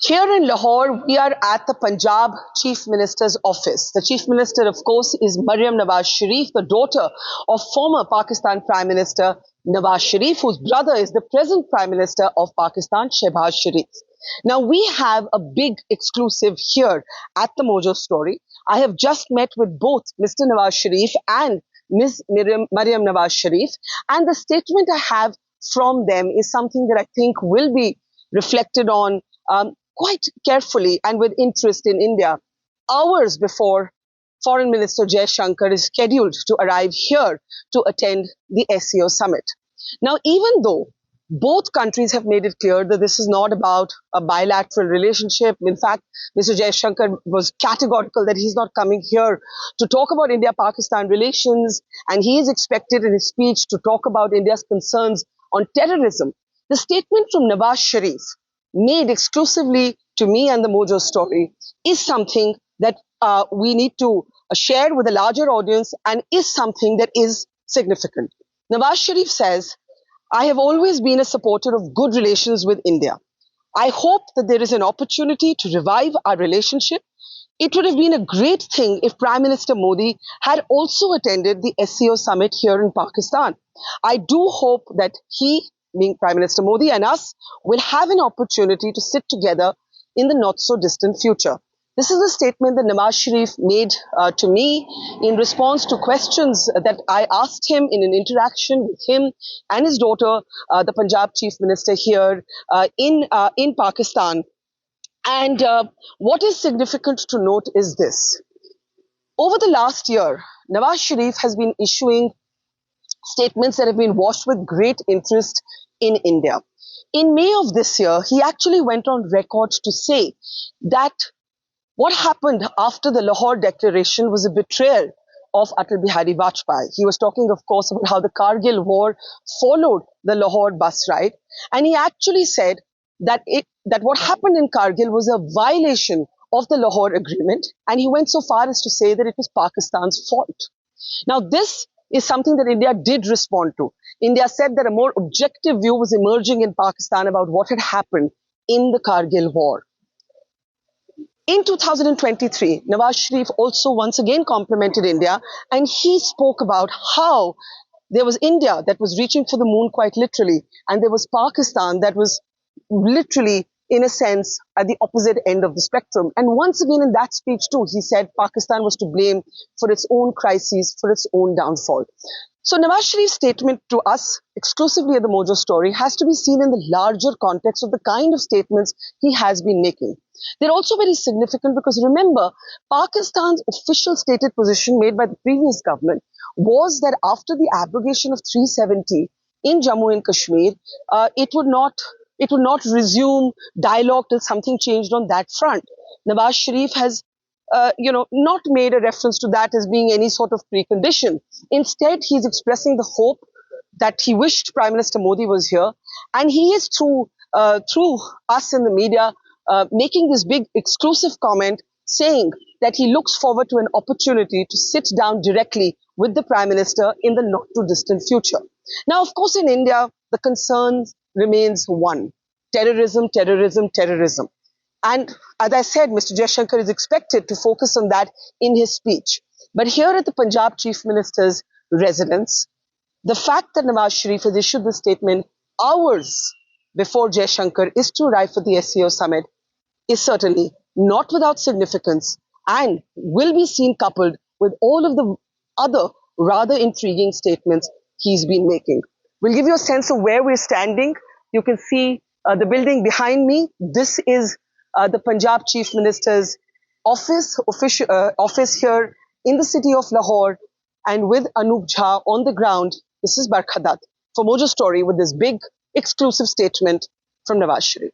Here in Lahore, we are at the Punjab Chief Minister's office. The Chief Minister, of course, is Maryam Nawaz Sharif, the daughter of former Pakistan Prime Minister Nawaz Sharif, whose brother is the present Prime Minister of Pakistan, Shehbaz Sharif. Now, we have a big exclusive here at the Mojo Story. I have just met with both Mr. Nawaz Sharif and Ms. Maryam Nawaz Sharif, and the statement I have from them is something that I think will be reflected on quite carefully and with interest in India, hours before Foreign Minister Jaishankar is scheduled to arrive here to attend the SEO summit. Now, even though both countries have made it clear that this is not about a bilateral relationship. In fact, Mr. Jaishankar was categorical that he's not coming here to talk about India-Pakistan relations, and he is expected in his speech to talk about India's concerns on terrorism. The statement from Nawaz Sharif, made exclusively to me and the Mojo Story, is something that we need to share with a larger audience and is something that is significant. Nawaz Sharif says, I have always been a supporter of good relations with India. I hope that there is an opportunity to revive our relationship. It would have been a great thing if Prime Minister Modi had also attended the SEO summit here in Pakistan. I do hope that he, being Prime Minister Modi, and us will have an opportunity to sit together in the not so distant future. This is a statement that Nawaz Sharif made to me in response to questions that I asked him in an interaction with him and his daughter, the Punjab Chief Minister here in Pakistan. And what is significant to note is this. Over the last year, Nawaz Sharif has been issuing statements that have been watched with great interest in India. In May of this year, he actually went on record to say that what happened after the Lahore Declaration was a betrayal of Atal Bihari Vajpayee. He was talking, of course, about how the Kargil war followed the Lahore bus ride. And he actually said that what happened in Kargil was a violation of the Lahore Agreement. And he went so far as to say that it was Pakistan's fault. Now, this is something that India did respond to. India said that a more objective view was emerging in Pakistan about what had happened in the Kargil war. In 2023, Nawaz Sharif also once again complimented India, and he spoke about how there was India that was reaching for the moon quite literally, and there was Pakistan that was literally, in a sense, at the opposite end of the spectrum. And once again in that speech too, he said Pakistan was to blame for its own crises, for its own downfall. So Nawaz Sharif's statement to us exclusively at the Mojo Story has to be seen in the larger context of the kind of statements he has been making. They're also very significant because remember, Pakistan's official stated position made by the previous government was that after the abrogation of 370 in Jammu and Kashmir, it would not resume dialogue till something changed on that front. Nawaz Sharif has not made a reference to that as being any sort of precondition. Instead, he's expressing the hope that he wished Prime Minister Modi was here, and he is through us in the media making this big exclusive comment saying that he looks forward to an opportunity to sit down directly with the Prime Minister in the not too distant future. Now, of course, in India, the concern remains one: terrorism, terrorism, terrorism. And as I said, Mr. Jaishankar is expected to focus on that in his speech. But here at the Punjab Chief Minister's residence, the fact that Nawaz Sharif has issued this statement hours before Jaishankar is to arrive for the SEO summit is certainly not without significance and will be seen coupled with all of the other rather intriguing statements he's been making. We'll give you a sense of where we're standing. You can see the building behind me. This is the Punjab Chief Minister's office here in the city of Lahore, and with Anup Jha on the ground. This is Barkha Dutt for Mojo Story with this big exclusive statement from Nawaz Sharif.